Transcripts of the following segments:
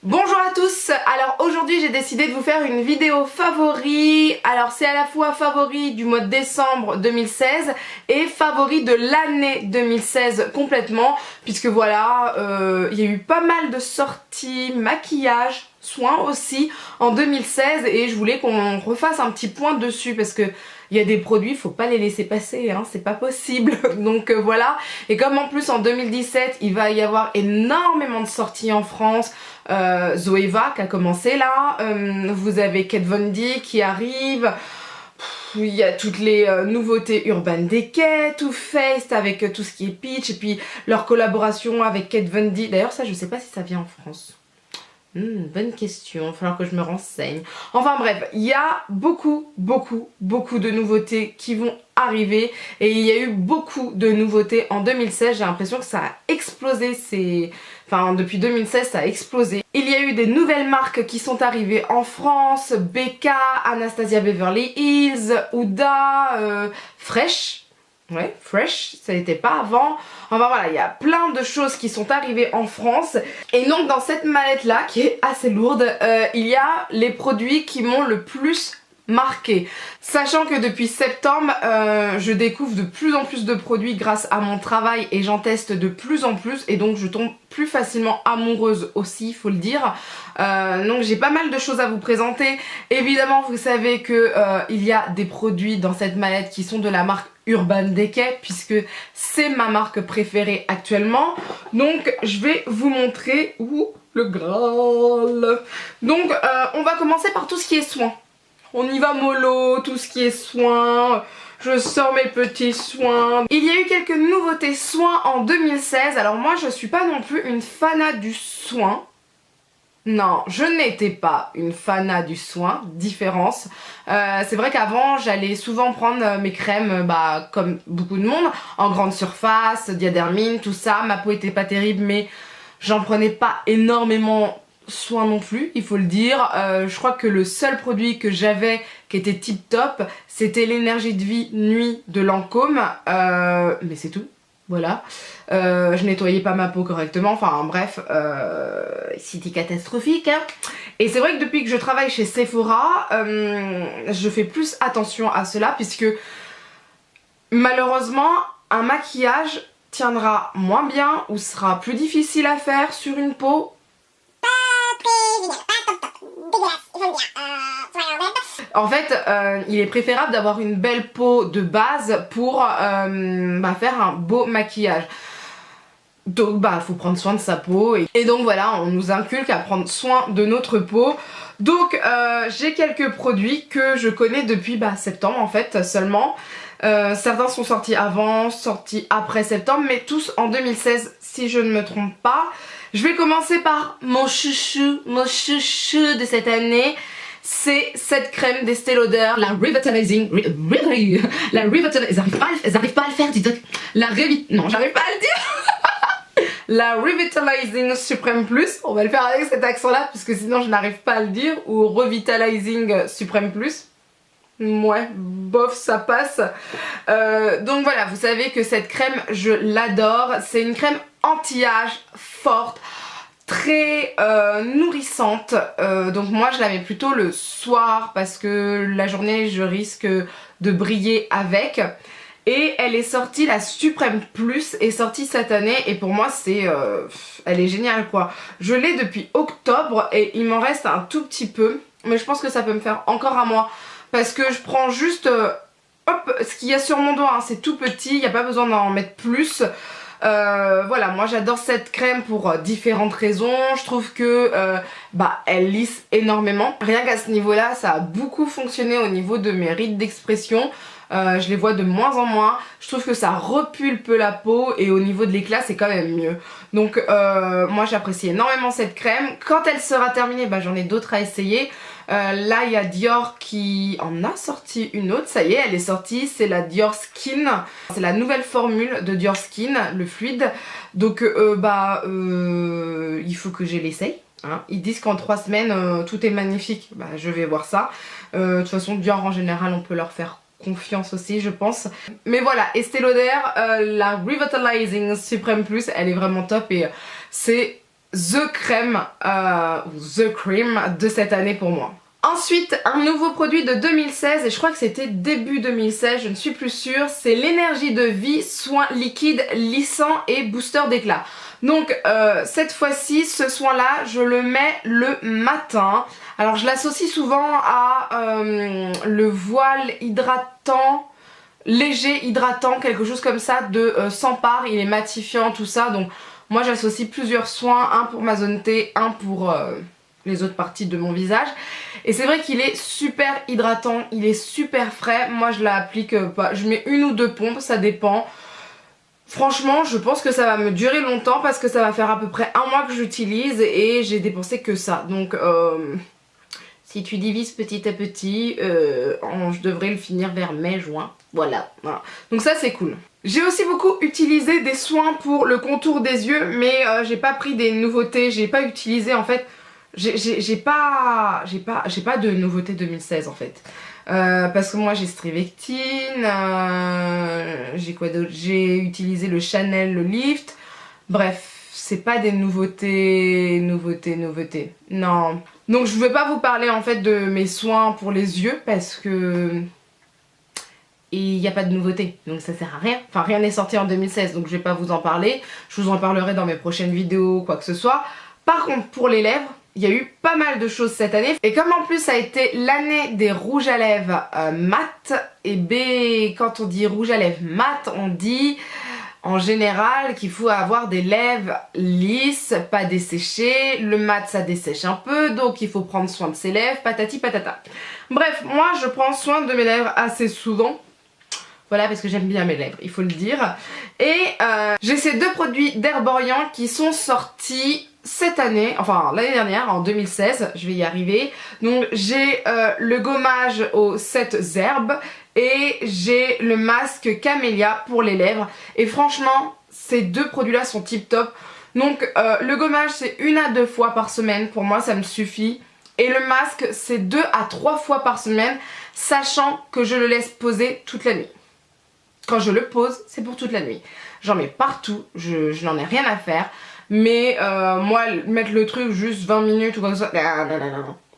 Bonjour à tous, alors aujourd'hui j'ai décidé de vous faire une vidéo favori. Alors c'est à la fois favori du mois de décembre 2016 et favori de l'année 2016 complètement, puisque voilà, il y a eu pas mal de sorties, maquillage, soins aussi en 2016 et je voulais qu'on refasse un petit point dessus parce que il y a des produits, faut pas les laisser passer, hein, c'est pas possible. Donc voilà, et comme en plus en 2017 il va y avoir énormément de sorties en France, Zoeva qui a commencé là, vous avez Kat Von D qui arrive, il y a toutes les nouveautés Urban Decay, Too Faced avec tout ce qui est Peach, et puis leur collaboration avec Kat Von D, d'ailleurs ça je sais pas si ça vient en France. Bonne question, il va falloir que je me renseigne. Enfin bref, il y a beaucoup de nouveautés qui vont arriver et il y a eu beaucoup de nouveautés en 2016. J'ai l'impression que ça a explosé, enfin depuis 2016 ça a explosé. Il y a eu des nouvelles marques qui sont arrivées en France, BK, Anastasia Beverly Hills, Huda, Fresh. Ouais, Fresh, ça n'était pas avant. Enfin voilà, il y a plein de choses qui sont arrivées en France. Et donc dans cette mallette là, qui est assez lourde, il y a les produits qui m'ont le plus marqué. Sachant que depuis septembre, je découvre de plus en plus de produits grâce à mon travail et j'en teste de plus en plus. Et donc je tombe plus facilement amoureuse aussi, il faut le dire. Donc j'ai pas mal de choses à vous présenter. Évidemment, vous savez que il y a des produits dans cette mallette qui sont de la marque Urban Decay, puisque c'est ma marque préférée actuellement. Donc je vais vous montrer où le Graal. Donc on va commencer par tout ce qui est soins. On y va mollo, tout ce qui est soins. Je sors mes petits soins. Il y a eu quelques nouveautés soins en 2016. Alors moi je suis pas non plus une fanat du soin. Non, je n'étais pas une fanat du soin, différence. C'est vrai qu'avant, j'allais souvent prendre mes crèmes, comme beaucoup de monde, en grande surface, Diadermine, tout ça. Ma peau était pas terrible, mais j'en prenais pas énormément soin non plus, il faut le dire. Je crois que le seul produit que j'avais qui était tip top, c'était l'énergie de vie nuit de Lancôme, mais c'est tout. Voilà, je nettoyais pas ma peau correctement, enfin bref, c'était catastrophique, hein. Et c'est vrai que depuis que je travaille chez Sephora, je fais plus attention à cela, puisque malheureusement un maquillage tiendra moins bien ou sera plus difficile à faire sur une peau. En fait, il est préférable d'avoir une belle peau de base pour faire un beau maquillage. Donc faut prendre soin de sa peau et donc voilà, on nous inculque à prendre soin de notre peau. Donc j'ai quelques produits que je connais depuis septembre en fait seulement. Certains sont sortis avant, sortis après septembre, mais tous en 2016 si je ne me trompe pas. Je vais commencer par mon chouchou de cette année. C'est cette crème d'Estée Lauder, la Revitalizing, j'arrive pas à le faire, dis donc. Non, j'arrive pas à le dire. La Revitalizing Supreme Plus, on va le faire avec cet accent là, parce que sinon je n'arrive pas à le dire, ou Revitalizing Supreme Plus. Ouais, bof, ça passe. Donc voilà, vous savez que cette crème, je l'adore. C'est une crème anti-âge forte, très nourrissante. Donc moi je la mets plutôt le soir parce que la journée je risque de briller avec. Et elle est sortie, la Supreme Plus est sortie cette année et pour moi elle est géniale quoi. Je l'ai depuis octobre et il m'en reste un tout petit peu, mais je pense que ça peut me faire encore un mois. Parce que je prends juste ce qu'il y a sur mon doigt, hein, c'est tout petit, il n'y a pas besoin d'en mettre plus. Voilà, moi j'adore cette crème pour différentes raisons. Je trouve que elle lisse énormément. Rien qu'à ce niveau là, ça a beaucoup fonctionné au niveau de mes rides d'expression. Je les vois de moins en moins. Je trouve que ça repulpe la peau et au niveau de l'éclat c'est quand même mieux. Donc moi j'apprécie énormément cette crème. Quand elle sera terminée, j'en ai d'autres à essayer. Là il y a Dior qui en a sorti une autre, ça y est elle est sortie, c'est la Dior Skin. C'est la nouvelle formule de Dior Skin, le fluide. Donc il faut que je l'essaye. Hein. Ils disent qu'en 3 semaines tout est magnifique, je vais voir ça. De toute façon Dior en général on peut leur faire confiance aussi je pense. Mais voilà, Estée Lauder, la Revitalizing Supreme Plus, elle est vraiment top et c'est The Crème ou The Cream de cette année pour moi. Ensuite, un nouveau produit de 2016, et je crois que c'était début 2016, je ne suis plus sûre, c'est l'énergie de vie, soin liquide, lissant et booster d'éclat. Donc cette fois-ci, ce soin-là, je le mets le matin. Alors je l'associe souvent à le voile hydratant, léger hydratant, quelque chose comme ça de Sampar, il est matifiant, tout ça. Donc moi j'associe plusieurs soins, un pour ma zone T, un pour les autres parties de mon visage. Et c'est vrai qu'il est super hydratant, il est super frais. Moi je l'applique pas, je mets une ou deux pompes, ça dépend. Franchement je pense que ça va me durer longtemps parce que ça va faire à peu près un mois que j'utilise et j'ai dépensé que ça. Donc si tu divises petit à petit, je devrais le finir vers mai-juin. Voilà. Donc ça c'est cool. J'ai aussi beaucoup utilisé des soins pour le contour des yeux, mais j'ai pas pris des nouveautés, j'ai pas utilisé en fait. J'ai pas de nouveauté 2016 en fait. Parce que moi j'ai Strivectine, j'ai quoi d'autre, j'ai utilisé le Chanel, le Lift. Bref, c'est pas des nouveautés. Non. Donc je veux pas vous parler en fait de mes soins pour les yeux parce que il n'y a pas de nouveauté, donc ça sert à rien. Enfin rien n'est sorti en 2016, donc je vais pas vous en parler. Je vous en parlerai dans mes prochaines vidéos, quoi que ce soit. Par contre pour les lèvres, il y a eu pas mal de choses cette année. Et comme en plus ça a été l'année des rouges à lèvres mat, et B, quand on dit rouge à lèvres mat, on dit en général qu'il faut avoir des lèvres lisses, pas desséchées. Le mat ça dessèche un peu, donc il faut prendre soin de ses lèvres, patati patata. Bref, moi je prends soin de mes lèvres assez souvent. Voilà, parce que j'aime bien mes lèvres, il faut le dire. Et j'ai ces deux produits d'Herborian qui sont sortis cette année, enfin l'année dernière, en 2016, je vais y arriver. Donc j'ai le gommage aux 7 herbes et j'ai le masque Camélia pour les lèvres. Et franchement, ces deux produits-là sont tip top. Donc le gommage c'est 1 à 2 fois par semaine, pour moi ça me suffit. Et le masque c'est 2 à 3 fois par semaine, sachant que je le laisse poser toute la nuit. Quand je le pose, c'est pour toute la nuit. J'en mets partout, je n'en ai rien à faire. Mais moi, mettre le truc juste 20 minutes ou quoi que ce soit,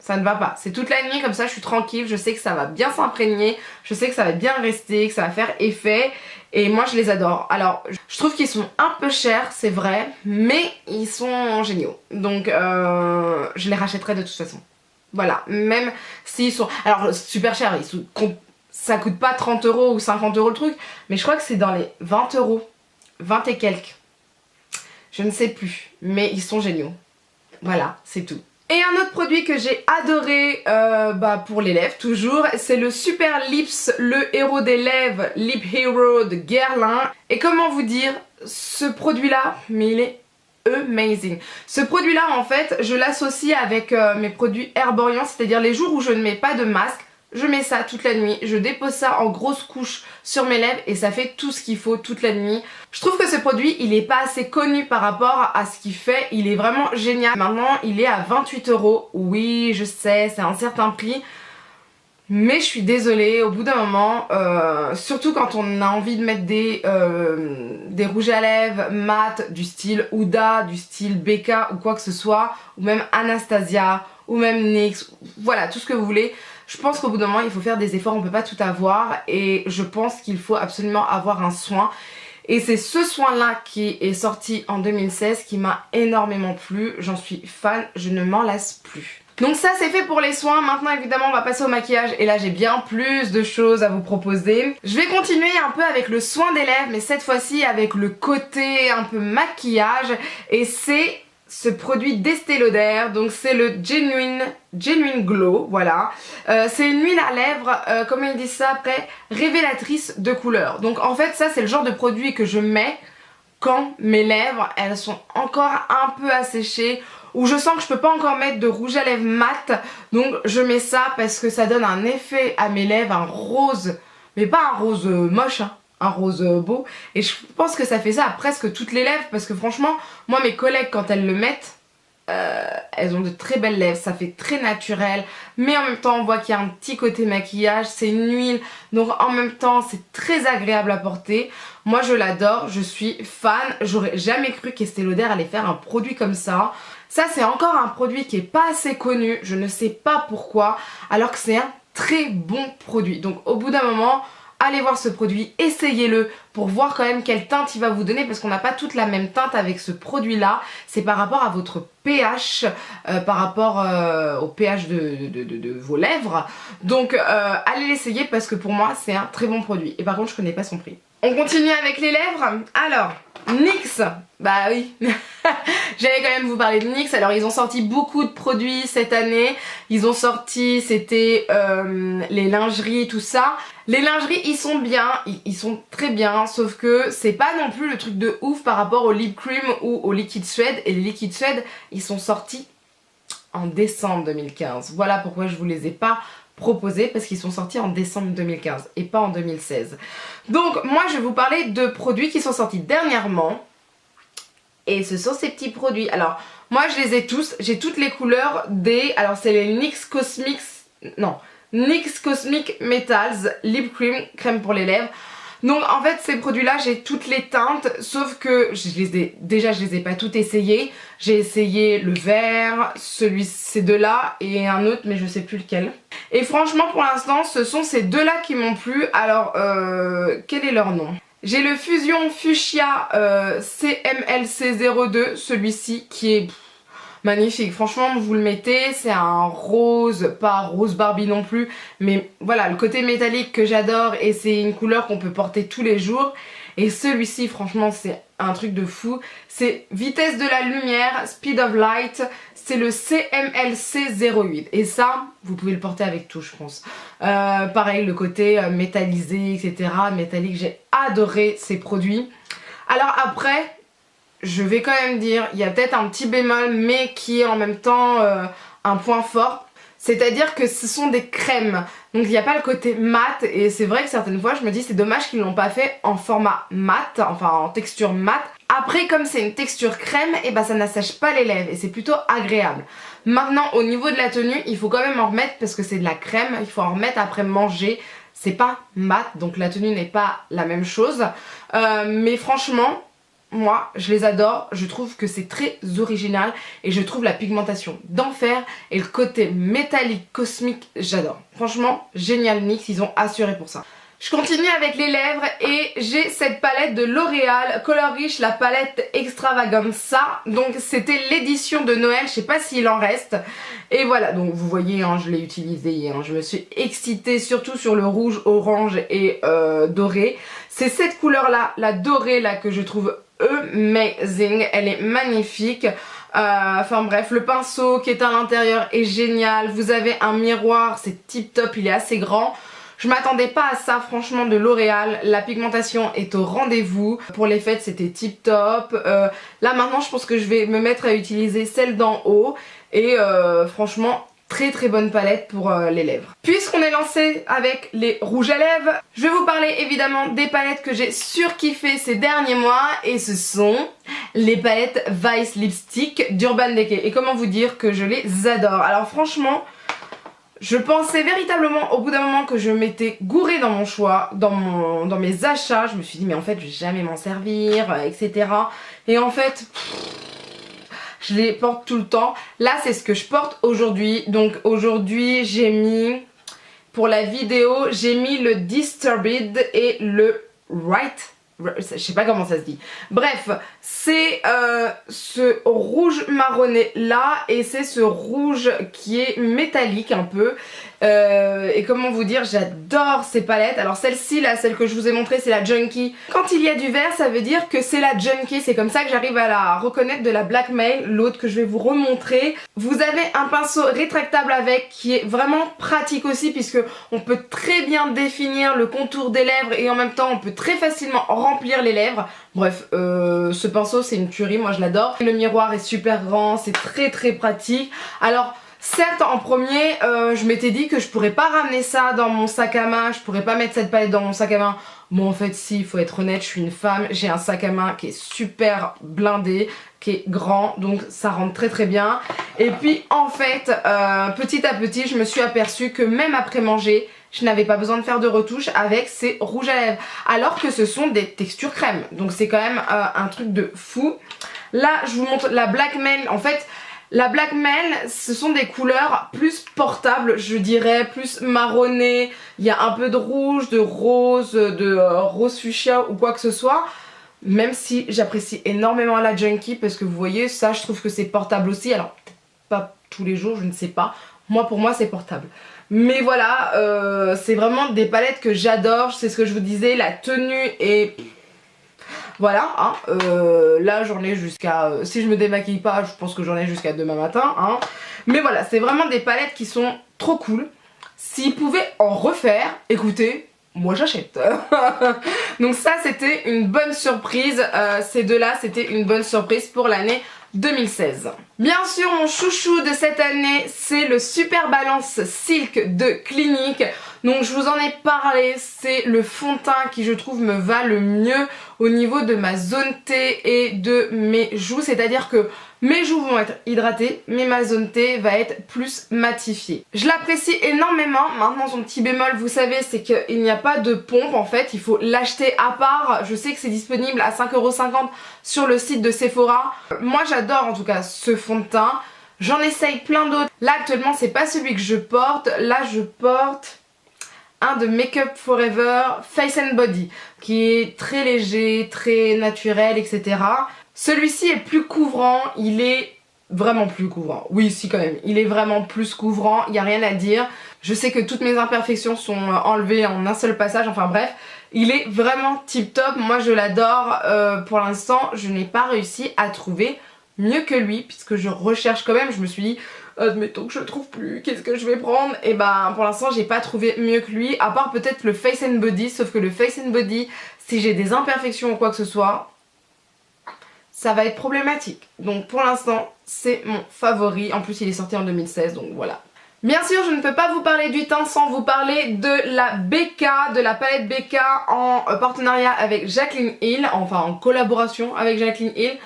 ça ne va pas. C'est toute la nuit, comme ça je suis tranquille, je sais que ça va bien s'imprégner, je sais que ça va bien rester, que ça va faire effet. Et moi je les adore. Alors je trouve qu'ils sont un peu chers, c'est vrai, mais ils sont géniaux. Donc je les rachèterai de toute façon. Voilà, même s'ils sont... Alors super chers, ça coûte pas 30 € ou 50 € le truc, mais je crois que c'est dans les 20 €, 20 et quelques. Je ne sais plus, mais ils sont géniaux. Voilà, c'est tout. Et un autre produit que j'ai adoré pour les lèvres toujours, c'est le Super Lips, le héros des lèvres, Lip Hero de Guerlain. Et comment vous dire, ce produit-là, mais il est amazing. Ce produit-là, en fait, je l'associe avec mes produits Herborian, c'est-à-dire les jours où je ne mets pas de masque, je mets ça toute la nuit, je dépose ça en grosse couche sur mes lèvres et ça fait tout ce qu'il faut toute la nuit. Je trouve que ce produit, il est pas assez connu par rapport à ce qu'il fait, il est vraiment génial. Maintenant, il est à 28 €. Oui, je sais, c'est un certain prix. Mais je suis désolée, au bout d'un moment, surtout quand on a envie de mettre des rouges à lèvres mat du style Huda, du style Becca ou quoi que ce soit, ou même Anastasia, ou même NYX, voilà, tout ce que vous voulez. Je pense qu'au bout d'un moment il faut faire des efforts, on peut pas tout avoir et je pense qu'il faut absolument avoir un soin. Et c'est ce soin là qui est sorti en 2016 qui m'a énormément plu, j'en suis fan, je ne m'en lasse plus. Donc ça c'est fait pour les soins, maintenant évidemment on va passer au maquillage et là j'ai bien plus de choses à vous proposer. Je vais continuer un peu avec le soin des lèvres mais cette fois-ci avec le côté un peu maquillage et c'est ce produit d'Estée Lauder, donc c'est le Genuine Glow, voilà. C'est une huile à lèvres, comment ils disent ça après, révélatrice de couleur. Donc en fait ça c'est le genre de produit que je mets quand mes lèvres elles sont encore un peu asséchées ou je sens que je peux pas encore mettre de rouge à lèvres mat. Donc je mets ça parce que ça donne un effet à mes lèvres, un rose, mais pas un rose moche hein. Un rose beau et je pense que ça fait ça à presque toutes les lèvres parce que franchement moi mes collègues quand elles le mettent elles ont de très belles lèvres, ça fait très naturel, mais en même temps on voit qu'il y a un petit côté maquillage, c'est une huile, donc en même temps c'est très agréable à porter. Moi je l'adore, je suis fan, j'aurais jamais cru qu'Estée Lauder allait faire un produit comme ça. Ça c'est encore un produit qui est pas assez connu, je ne sais pas pourquoi, alors que c'est un très bon produit. Donc au bout d'un moment, allez voir ce produit, essayez-le pour voir quand même quelle teinte il va vous donner, parce qu'on n'a pas toute la même teinte avec ce produit là. C'est par rapport à votre pH, par rapport au pH de vos lèvres. Donc allez l'essayer parce que pour moi c'est un très bon produit. Et par contre je connais pas son prix. On continue avec les lèvres. Alors NYX, bah oui, j'allais quand même vous parler de NYX. Alors ils ont sorti beaucoup de produits cette année. Ils ont sorti, c'était les lingeries, tout ça. Les lingeries ils sont bien, ils sont très bien, sauf que c'est pas non plus le truc de ouf par rapport au lip cream ou au liquid suède. Et les liquid suède ils sont sortis en décembre 2015. Voilà pourquoi je vous les ai pas proposés, parce qu'ils sont sortis en décembre 2015 et pas en 2016. Donc moi je vais vous parler de produits qui sont sortis dernièrement, et ce sont ces petits produits. Alors moi je les ai tous, j'ai toutes les couleurs des, alors c'est les NYX Cosmic Metals Lip Cream, crème pour les lèvres. Donc en fait ces produits là j'ai toutes les teintes, sauf que je les ai pas toutes essayées. J'ai essayé le vert, ces deux là et un autre mais je sais plus lequel. Et franchement pour l'instant ce sont ces deux là qui m'ont plu. Alors quel est leur nom? J'ai le Fusion Fuchsia CMLC02, celui-ci qui est magnifique. Franchement vous le mettez, c'est un rose, pas rose Barbie non plus, mais voilà le côté métallique que j'adore, et c'est une couleur qu'on peut porter tous les jours. Et celui-ci franchement c'est un truc de fou, c'est vitesse de la lumière, speed of light, c'est le CMLC08 et ça vous pouvez le porter avec tout je pense. Pareil le côté métallisé etc, métallique, j'ai adoré ces produits. Alors après je vais quand même dire, il y a peut-être un petit bémol mais qui est en même temps un point fort. C'est-à-dire que ce sont des crèmes, donc il n'y a pas le côté mat, et c'est vrai que certaines fois je me dis c'est dommage qu'ils ne l'ont pas fait en format mat, enfin en texture mat. Après comme c'est une texture crème, et bah ça n'assèche pas les lèvres et c'est plutôt agréable. Maintenant au niveau de la tenue, il faut quand même en remettre parce que c'est de la crème, il faut en remettre après manger. C'est pas mat, donc la tenue n'est pas la même chose. Mais franchement, moi je les adore, je trouve que c'est très original et je trouve la pigmentation d'enfer et le côté métallique cosmique, j'adore. Franchement génial NYX, ils ont assuré pour ça. Je continue avec les lèvres et j'ai cette palette de L'Oréal Color Rich, la palette Extravaganza. Donc c'était l'édition de Noël, je sais pas s'il en reste. Et voilà, donc vous voyez, hein, je l'ai utilisé, hein, je me suis excitée surtout sur le rouge, orange et doré. C'est cette couleur là, la dorée là, que je trouve amazing, elle est magnifique. Enfin bref, le pinceau qui est à l'intérieur est génial. Vous avez un miroir, c'est tip top, il est assez grand. Je m'attendais pas à ça franchement de L'Oréal. La pigmentation est au rendez-vous. Pour les fêtes c'était tip top. Là maintenant je pense que je vais me mettre à utiliser celle d'en haut. Et franchement très très bonne palette pour les lèvres. Puisqu'on est lancé avec les rouges à lèvres, je vais vous parler évidemment des palettes que j'ai surkiffé ces derniers mois. Et ce sont les palettes Vice Lipstick d'Urban Decay. Et comment vous dire que je les adore. Alors franchement, je pensais véritablement au bout d'un moment que je m'étais gourée dans mon choix, dans mes achats. Je me suis dit mais en fait je vais jamais m'en servir, etc. Et en fait, je les porte tout le temps. Là c'est ce que je porte aujourd'hui. Donc aujourd'hui j'ai mis, pour la vidéo, j'ai mis le Disturbed et le Right. Je sais pas comment ça se dit. Bref, c'est ce rouge marronné là, et c'est ce rouge qui est métallique un peu. Et comment vous dire, j'adore ces palettes. Alors celle-ci là, celle que je vous ai montrée, c'est la Junkie. Quand il y a du vert, ça veut dire que c'est la Junkie. C'est comme ça que j'arrive à la reconnaître de la Blackmail, l'autre que je vais vous remontrer. Vous avez un pinceau rétractable avec, qui est vraiment pratique aussi, puisque on peut très bien définir le contour des lèvres et en même temps on peut très facilement remplir les lèvres. Bref, ce pinceau c'est une tuerie, moi je l'adore. Le miroir est super grand, c'est très très pratique. Alors certes en premier je m'étais dit que je pourrais pas ramener ça dans mon sac à main, je pourrais pas mettre cette palette dans mon sac à main Bon en fait si, il faut être honnête, je suis une femme, j'ai un sac à main qui est super blindé, qui est grand, donc ça rentre très très bien. Et puis en fait, petit à petit, je me suis aperçue que même après manger, je n'avais pas besoin de faire de retouche avec ces rouges à lèvres. Alors que ce sont des textures crème, donc c'est quand même un truc de fou. Là, je vous montre la Blackmail. En fait, la Blackmail, ce sont des couleurs plus portables, je dirais, plus marronnées. Il y a un peu de rouge, de rose fuchsia ou quoi que ce soit. Même si j'apprécie énormément la Junkie parce que vous voyez, ça, je trouve que c'est portable aussi. Alors, pas tous les jours, je ne sais pas. Moi, pour moi, c'est portable. Mais voilà, c'est vraiment des palettes que j'adore. C'est ce que je vous disais, la tenue est... Voilà, hein, là j'en ai jusqu'à... si je me démaquille pas, je pense que j'en ai jusqu'à demain matin. Hein. Mais voilà, c'est vraiment des palettes qui sont trop cool. S'ils pouvaient en refaire, écoutez, moi j'achète. Donc ça c'était une bonne surprise. Ces deux-là, c'était une bonne surprise pour l'année 2016. Bien sûr, mon chouchou de cette année, c'est le Super Balance Silk de Clinique. Donc je vous en ai parlé, c'est le fond de teint qui je trouve me va le mieux au niveau de ma zone T et de mes joues. C'est-à-dire que mes joues vont être hydratées, mais ma zone T va être plus matifiée. Je l'apprécie énormément. Maintenant son petit bémol, vous savez, c'est qu'il n'y a pas de pompe en fait. Il faut l'acheter à part. Je sais que c'est disponible à 5,50 € sur le site de Sephora. Moi j'adore en tout cas ce fond de teint. J'en essaye plein d'autres. Là actuellement c'est pas celui que je porte. Là je porte un de Make Up Forever Face and Body qui est très léger, très naturel, etc. Celui-ci est plus couvrant, il est vraiment plus couvrant. Oui, si quand même, il est vraiment plus couvrant, il n'y a rien à dire. Je sais que toutes mes imperfections sont enlevées en un seul passage, enfin bref. Il est vraiment tip top, moi je l'adore. Pour l'instant, je n'ai pas réussi à trouver mieux que lui, puisque je recherche quand même, je me suis dit... admettons que je le trouve plus, qu'est-ce que je vais prendre? Et ben pour l'instant j'ai pas trouvé mieux que lui, à part peut-être le Face and Body, sauf que le Face and Body, si j'ai des imperfections ou quoi que ce soit, ça va être problématique. Donc pour l'instant c'est mon favori, en plus il est sorti en 2016 donc voilà. Bien sûr je ne peux pas vous parler du teint sans vous parler de la BK, de la palette BK en partenariat avec Jaclyn Hill, enfin en collaboration avec Jaclyn Hill.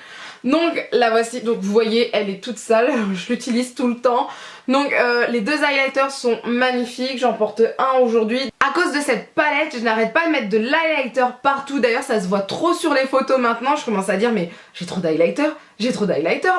Donc la voici, donc vous voyez elle est toute sale, je l'utilise tout le temps. Donc les deux highlighters sont magnifiques, j'en porte un aujourd'hui. À cause de cette palette, je n'arrête pas de mettre de l'highlighter partout. D'ailleurs ça se voit trop sur les photos maintenant, je commence à dire mais j'ai trop d'highlighter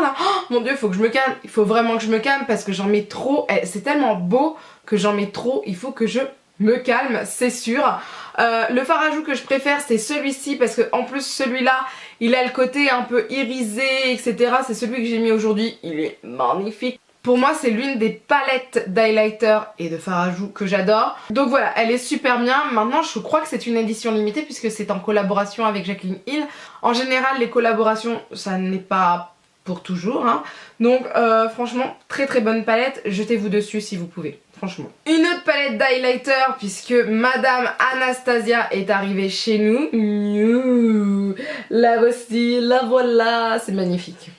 là. Oh mon dieu, il faut que je me calme, il faut vraiment que je me calme parce que j'en mets trop. C'est tellement beau que j'en mets trop, il faut que je me calme, c'est sûr. Le fard à joues que je préfère c'est celui-ci parce que en plus celui-là il a le côté un peu irisé etc. C'est celui que j'ai mis aujourd'hui, il est magnifique. Pour moi c'est l'une des palettes d'highlighter et de fard à joues que j'adore. Donc voilà, elle est super bien. Maintenant je crois que c'est une édition limitée puisque c'est en collaboration avec Jaclyn Hill. En général les collaborations ça n'est pas pour toujours hein. Donc franchement très très bonne palette, jetez-vous dessus si vous pouvez. Franchement. Une autre palette d'highlighter puisque Madame Anastasia est arrivée chez nous. La voici, la voilà, c'est magnifique.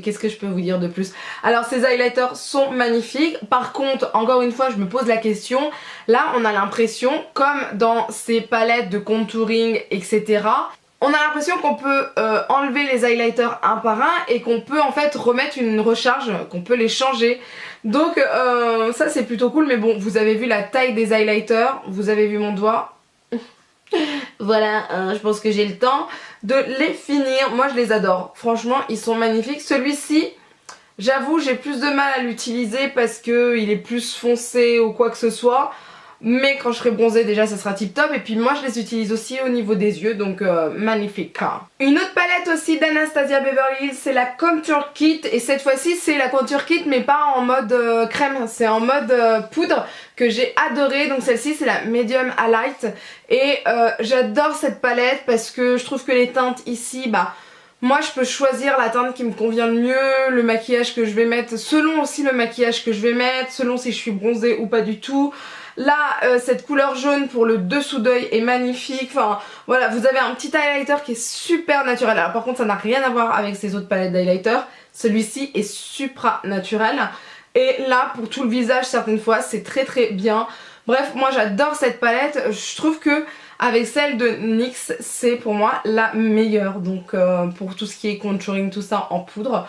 Qu'est-ce que je peux vous dire de plus? Alors ces highlighters sont magnifiques. Par contre, encore une fois, je me pose la question. Là, on a l'impression, comme dans ces palettes de contouring, etc., on a l'impression qu'on peut enlever les highlighters un par un et qu'on peut en fait remettre une recharge, qu'on peut les changer. Donc ça c'est plutôt cool, mais bon, vous avez vu la taille des highlighters, vous avez vu mon doigt. Voilà, je pense que j'ai le temps de les finir. Moi je les adore, franchement ils sont magnifiques. Celui-ci, j'avoue j'ai plus de mal à l'utiliser parce que il est plus foncé ou quoi que ce soit. Mais quand je serai bronzée déjà ça sera tip top. Et puis moi je les utilise aussi au niveau des yeux, donc magnifique. Une autre palette aussi d'Anastasia Beverly Hills, c'est la Contour Kit. Et cette fois-ci c'est la Contour Kit mais pas en mode crème, c'est en mode poudre que j'ai adoré. Donc celle-ci c'est la Medium à Light. Et j'adore cette palette parce que je trouve que les teintes ici, bah... moi je peux choisir la teinte qui me convient le mieux, le maquillage que je vais mettre, selon aussi le maquillage que je vais mettre, selon si je suis bronzée ou pas du tout. Là, cette couleur jaune pour le dessous d'œil est magnifique. Enfin, voilà, vous avez un petit highlighter qui est super naturel. Alors par contre, ça n'a rien à voir avec ces autres palettes d'highlighter. Celui-ci est supra naturel. Et là, pour tout le visage, certaines fois, c'est très très bien. Bref, moi j'adore cette palette. Je trouve que avec celle de NYX, c'est pour moi la meilleure. Donc pour tout ce qui est contouring, tout ça en poudre.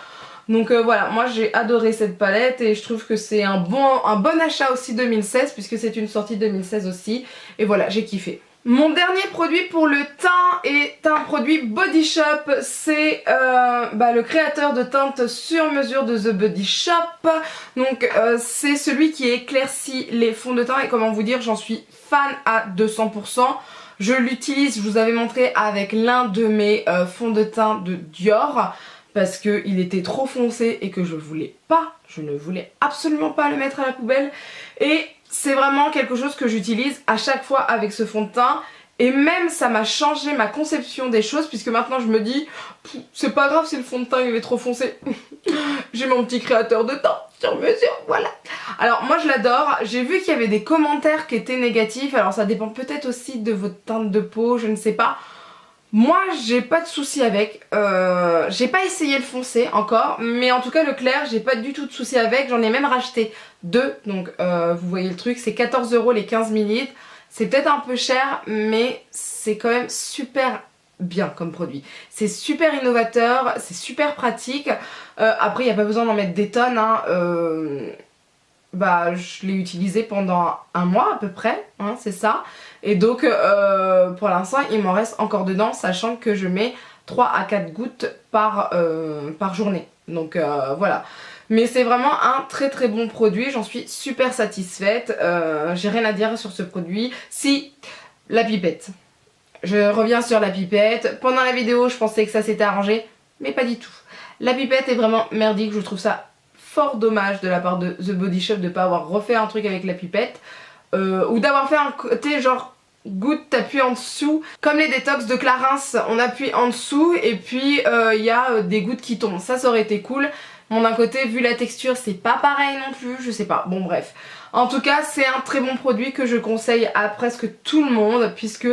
Donc voilà, moi j'ai adoré cette palette et je trouve que c'est un bon achat aussi 2016 puisque c'est une sortie 2016 aussi. Et voilà, j'ai kiffé. Mon dernier produit pour le teint est un produit Body Shop, c'est le créateur de teintes sur mesure de The Body Shop. Donc c'est celui qui éclaircit les fonds de teint et comment vous dire, j'en suis fan à 200%. Je l'utilise, je vous avais montré avec l'un de mes fonds de teint de Dior parce qu'il était trop foncé et que je ne voulais absolument pas le mettre à la poubelle. Et c'est vraiment quelque chose que j'utilise à chaque fois avec ce fond de teint. Et même ça m'a changé ma conception des choses puisque maintenant je me dis c'est pas grave si le fond de teint il est trop foncé. J'ai mon petit créateur de teint sur mesure, voilà. Alors moi je l'adore, j'ai vu qu'il y avait des commentaires qui étaient négatifs. Alors ça dépend peut-être aussi de votre teinte de peau, je ne sais pas. Moi j'ai pas de soucis avec, j'ai pas essayé le foncé encore, mais en tout cas le clair j'ai pas du tout de soucis avec, j'en ai même racheté deux, donc vous voyez le truc, c'est 14 € les 15 ml, c'est peut-être un peu cher mais c'est quand même super bien comme produit, c'est super innovateur, c'est super pratique, après il n'y a pas besoin d'en mettre des tonnes, hein. Je l'ai utilisé pendant un mois à peu près, hein, c'est ça. Et donc pour l'instant il m'en reste encore dedans, sachant que je mets 3 à 4 gouttes par journée. Donc voilà. Mais c'est vraiment un très très bon produit, j'en suis super satisfaite. J'ai rien à dire sur ce produit. Si, la pipette. Je reviens sur la pipette. Pendant la vidéo je pensais que ça s'était arrangé, mais pas du tout. La pipette est vraiment merdique, je trouve ça fort dommage de la part de The Body Shop de pas avoir refait un truc avec la pipette ou d'avoir fait un côté genre goutte t'appuies en dessous comme les détox de Clarins, on appuie en dessous et puis il y a des gouttes qui tombent, ça aurait été cool. Bon d'un côté vu la texture c'est pas pareil non plus, je sais pas, bon bref. En tout cas c'est un très bon produit que je conseille à presque tout le monde puisque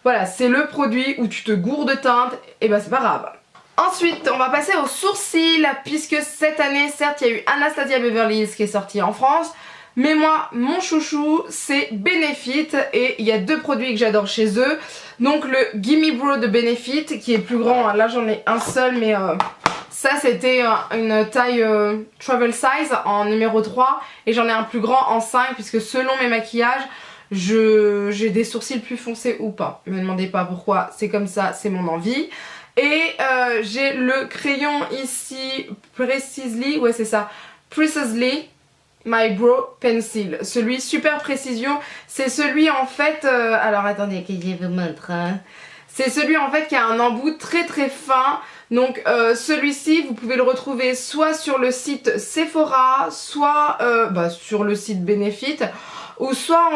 voilà c'est le produit où tu te gourdes de teinte et bah c'est pas grave. Ensuite, on va passer aux sourcils, puisque cette année, certes, il y a eu Anastasia Beverly Hills qui est sorti en France, mais moi, mon chouchou, c'est Benefit, et il y a deux produits que j'adore chez eux. Donc le Gimme Brow de Benefit, qui est plus grand, là j'en ai un seul, mais ça c'était une taille travel size en numéro 3, et j'en ai un plus grand en 5, puisque selon mes maquillages, j'ai des sourcils plus foncés ou pas. Ne me demandez pas pourquoi, c'est comme ça, c'est mon envie. Et j'ai le crayon ici, Precisely, ouais c'est ça, Precisely My Brow Pencil. Celui Super Précision, c'est celui en fait, alors attendez que je vous montre, hein. C'est celui en fait qui a un embout très très fin. Donc celui-ci vous pouvez le retrouver soit sur le site Sephora, soit sur le site Benefit, ou soit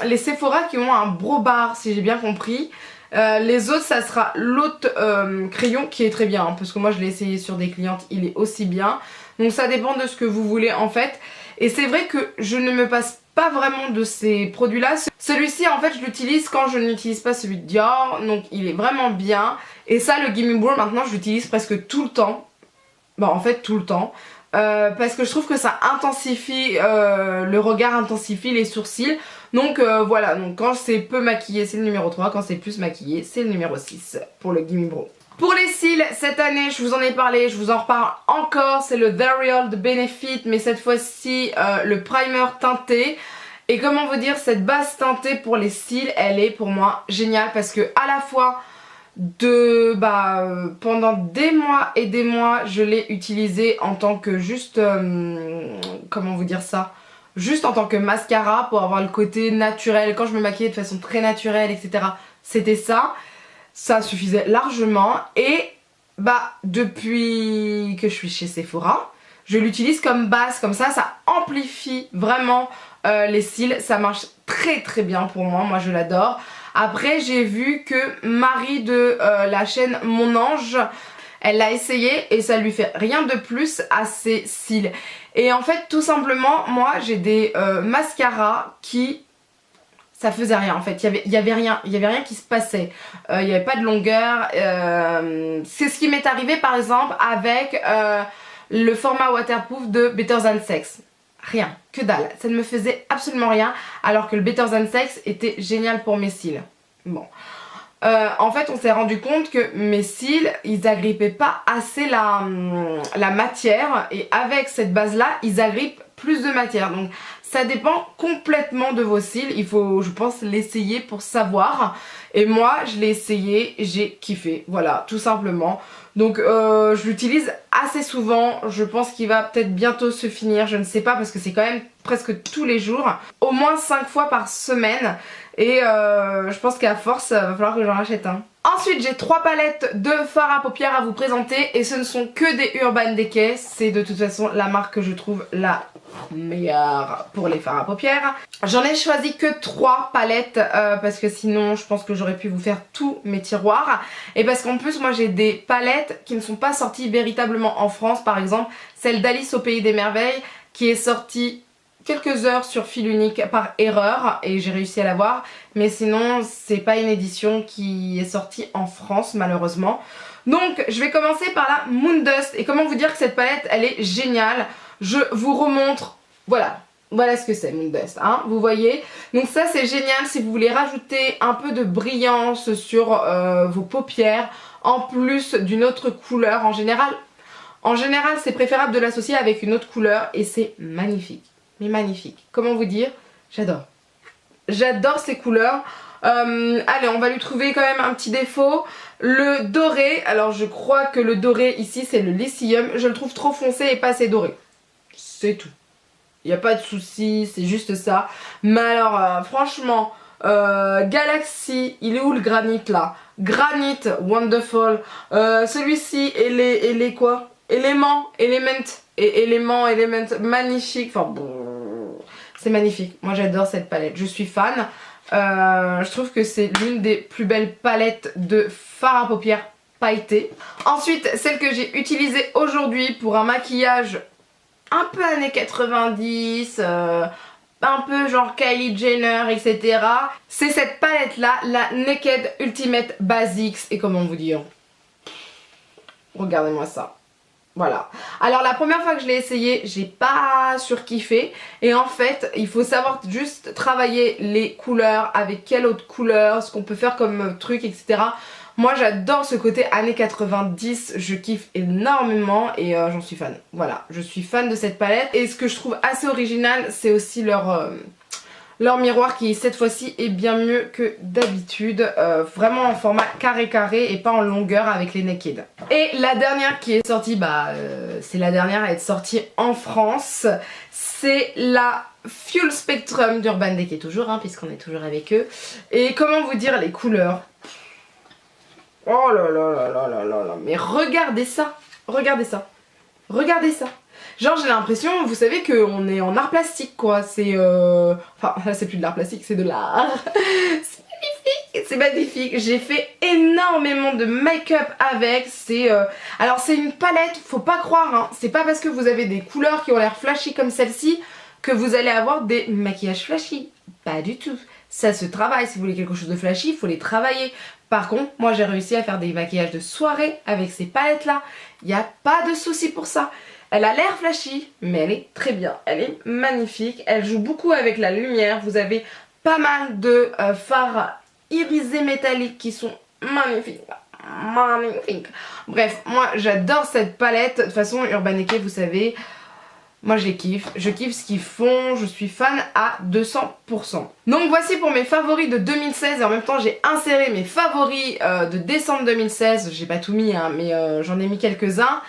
les Sephora qui ont un brow bar si j'ai bien compris. Les autres ça sera l'autre crayon qui est très bien hein, parce que moi je l'ai essayé sur des clientes, il est aussi bien. Donc ça dépend de ce que vous voulez en fait. Et c'est vrai que je ne me passe pas vraiment de ces produits là. Celui-ci en fait je l'utilise quand je n'utilise pas celui de Dior, donc il est vraiment bien. Et ça le Gimme Brow maintenant je l'utilise presque tout le temps. Bon en fait tout le temps. Parce que je trouve que ça intensifie le regard, intensifie les sourcils. Donc voilà, donc quand c'est peu maquillé c'est le numéro 3, quand c'est plus maquillé c'est le numéro 6 pour le Gimme Brow. Pour les cils, cette année, je vous en ai parlé, je vous en reparle encore, c'est le The Real de Benefit, mais cette fois-ci le primer teinté. Et comment vous dire, cette base teintée pour les cils, elle est pour moi géniale parce que à la fois pendant des mois et des mois, je l'ai utilisé en tant que juste, comment vous dire ça, juste en tant que mascara pour avoir le côté naturel, quand je me maquillais de façon très naturelle, etc. C'était ça. Ça suffisait largement et depuis que je suis chez Sephora, je l'utilise comme base, comme ça amplifie vraiment les cils, ça marche très très bien pour moi je l'adore. Après j'ai vu que Marie de la chaîne Mon Ange, elle l'a essayé et ça lui fait rien de plus à ses cils. Et en fait tout simplement moi j'ai des mascaras qui... ça faisait rien en fait, il y avait rien qui se passait, il n'y avait pas de longueur, c'est ce qui m'est arrivé par exemple avec le format waterproof de Better Than Sex, rien, que dalle, ça ne me faisait absolument rien alors que le Better Than Sex était génial pour mes cils. Bon. En fait on s'est rendu compte que mes cils ils agrippaient pas assez la matière, et avec cette base là ils agrippent plus de matière. Donc ça dépend complètement de vos cils, il faut je pense l'essayer pour savoir, et moi je l'ai essayé, j'ai kiffé, voilà tout simplement. Donc je l'utilise assez souvent, je pense qu'il va peut-être bientôt se finir, je ne sais pas parce que c'est quand même presque tous les jours, au moins 5 fois par semaine, et je pense qu'à force va falloir que j'en rachète un. Ensuite j'ai 3 palettes de fard à paupières à vous présenter, et ce ne sont que des Urban Decay, c'est de toute façon la marque que je trouve la meilleure pour les fards à paupières. J'en ai choisi que 3 palettes parce que sinon je pense que j'aurais pu vous faire tous mes tiroirs, et parce qu'en plus moi j'ai des palettes qui ne sont pas sorties véritablement en France, par exemple celle d'Alice au Pays des Merveilles qui est sortie quelques heures sur fil unique par erreur et j'ai réussi à l'avoir, mais sinon c'est pas une édition qui est sortie en France malheureusement. Donc je vais commencer par la Moondust, et comment vous dire que cette palette elle est géniale. Je vous remontre, voilà ce que c'est Moondust, hein, vous voyez. Donc ça c'est génial si vous voulez rajouter un peu de brillance sur vos paupières, en plus d'une autre couleur. En général c'est préférable de l'associer avec une autre couleur, et c'est magnifique. Mais magnifique. Comment vous dire? J'adore. J'adore ces couleurs. Allez, on va lui trouver quand même un petit défaut. Le doré, alors je crois que le doré ici c'est le Lycium. Je le trouve trop foncé et pas assez doré. C'est tout. Il n'y a pas de souci, c'est juste ça. Mais alors franchement, Galaxy, il est où le granit là? Granit, wonderful. Celui-ci, et les quoi? Élément, magnifique. Enfin bon, c'est magnifique. Moi j'adore cette palette, je suis fan. Je trouve que c'est l'une des plus belles palettes de fard à paupières pailleté. Ensuite, celle que j'ai utilisée aujourd'hui pour un maquillage un peu années 90, un peu genre Kylie Jenner, etc. C'est cette palette là, la Naked Ultimate Basics. Et comment vous dire, regardez-moi ça. Voilà. Alors la première fois que je l'ai essayé, j'ai pas surkiffé, et en fait il faut savoir juste travailler les couleurs, avec quelle autre couleur, ce qu'on peut faire comme truc, etc. Moi j'adore ce côté années 90, je kiffe énormément, et j'en suis fan. Voilà, je suis fan de cette palette, et ce que je trouve assez original c'est aussi leur miroir qui cette fois-ci est bien mieux que d'habitude, vraiment en format carré et pas en longueur avec les Naked. Et la dernière qui est sortie, c'est la dernière à être sortie en France, c'est la Full Spectrum d'Urban Decay toujours, hein, puisqu'on est toujours avec eux. Et comment vous dire les couleurs? Oh là là là là là là là, mais regardez ça, regardez ça, regardez ça. Genre j'ai l'impression, vous savez qu'on est en art plastique quoi, c'est enfin là c'est plus de l'art plastique, c'est de l'art. C'est magnifique, c'est magnifique. J'ai fait énormément de make-up avec, alors c'est une palette, faut pas croire, hein. C'est pas parce que vous avez des couleurs qui ont l'air flashy comme celle-ci que vous allez avoir des maquillages flashy, pas du tout. Ça se travaille, si vous voulez quelque chose de flashy, il faut les travailler. Par contre, moi j'ai réussi à faire des maquillages de soirée avec ces palettes là, il n'y a pas de souci pour ça. Elle a l'air flashy, mais elle est très bien, elle est magnifique, elle joue beaucoup avec la lumière, vous avez pas mal de fards irisés métalliques qui sont magnifiques, magnifiques. Bref, moi j'adore cette palette, de toute façon Urban Decay vous savez, moi je kiffe ce qu'ils font, je suis fan à 200%. Donc voici pour mes favoris de 2016, et en même temps j'ai inséré mes favoris de décembre 2016, j'ai pas tout mis hein, mais j'en ai mis quelques-uns.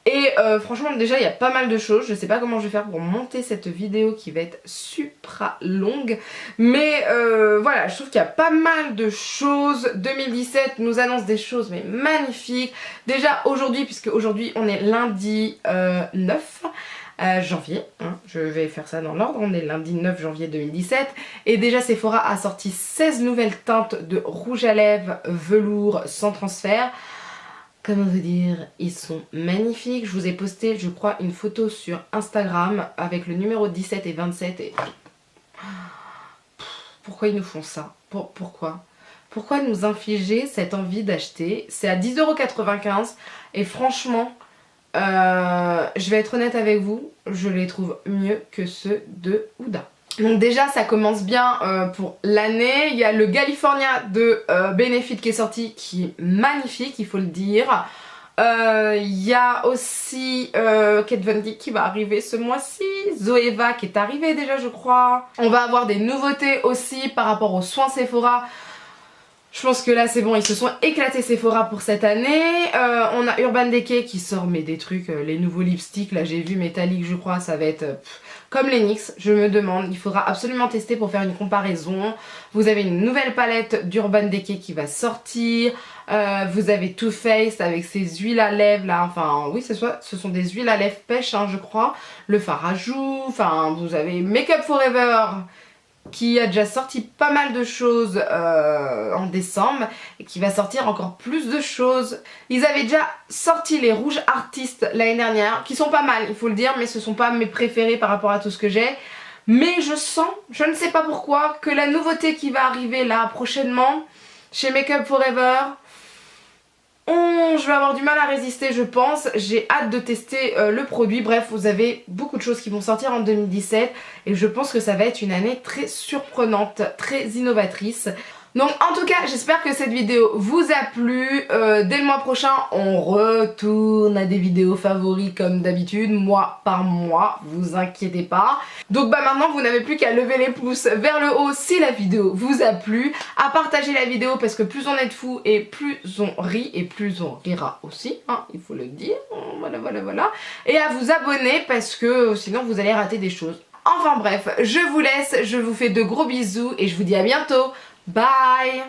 Et franchement déjà il y a pas mal de choses, je sais pas comment je vais faire pour monter cette vidéo qui va être supra longue. Mais voilà, je trouve qu'il y a pas mal de choses. 2017 nous annonce des choses mais magnifiques. Déjà aujourd'hui, puisque aujourd'hui on est lundi 9 janvier, hein, je vais faire ça dans l'ordre, on est lundi 9 janvier 2017. Et déjà Sephora a sorti 16 nouvelles teintes de rouge à lèvres velours sans transfert. Comment vous dire, ils sont magnifiques. Je vous ai posté, je crois, une photo sur Instagram avec le numéro 17 et 27. Et... pourquoi ils nous font ça? Pourquoi nous infliger cette envie d'acheter? C'est à 10,95 € et franchement, je vais être honnête avec vous, je les trouve mieux que ceux de Huda. Donc déjà ça commence bien pour l'année. Il y a le California de Benefit qui est sorti, qui est magnifique, il faut le dire. Il y a aussi Kat Von D qui va arriver ce mois-ci, Zoeva qui est arrivée déjà je crois. On va avoir des nouveautés aussi par rapport aux soins Sephora. Je pense que là c'est bon, ils se sont éclatés Sephora pour cette année. On a Urban Decay qui sort mais des trucs, les nouveaux lipsticks, là j'ai vu métallique je crois, ça va être comme les NYX, je me demande, il faudra absolument tester pour faire une comparaison. Vous avez une nouvelle palette d'Urban Decay qui va sortir. Vous avez Too Faced avec ses huiles à lèvres là, enfin oui ce sont des huiles à lèvres pêche hein, je crois. Le fard à joues, enfin vous avez Make Up For Ever qui a déjà sorti pas mal de choses en décembre et qui va sortir encore plus de choses. Ils avaient déjà sorti les rouges artistes l'année dernière qui sont pas mal il faut le dire, mais ce sont pas mes préférés par rapport à tout ce que j'ai. Mais je sens, je ne sais pas pourquoi, que la nouveauté qui va arriver là prochainement chez Make Up For Ever, je vais avoir du mal à résister je pense. J'ai hâte de tester le produit. Bref, vous avez beaucoup de choses qui vont sortir en 2017 et je pense que ça va être une année très surprenante, très innovatrice. Donc en tout cas j'espère que cette vidéo vous a plu. Dès le mois prochain on retourne à des vidéos favoris comme d'habitude, mois par mois, vous inquiétez pas. Donc bah maintenant vous n'avez plus qu'à lever les pouces vers le haut si la vidéo vous a plu, à partager la vidéo parce que plus on est de fous et plus on rit et plus on rira aussi, hein, il faut le dire, voilà. Et à vous abonner parce que sinon vous allez rater des choses. Enfin bref, je vous laisse, je vous fais de gros bisous et je vous dis à bientôt. Bye!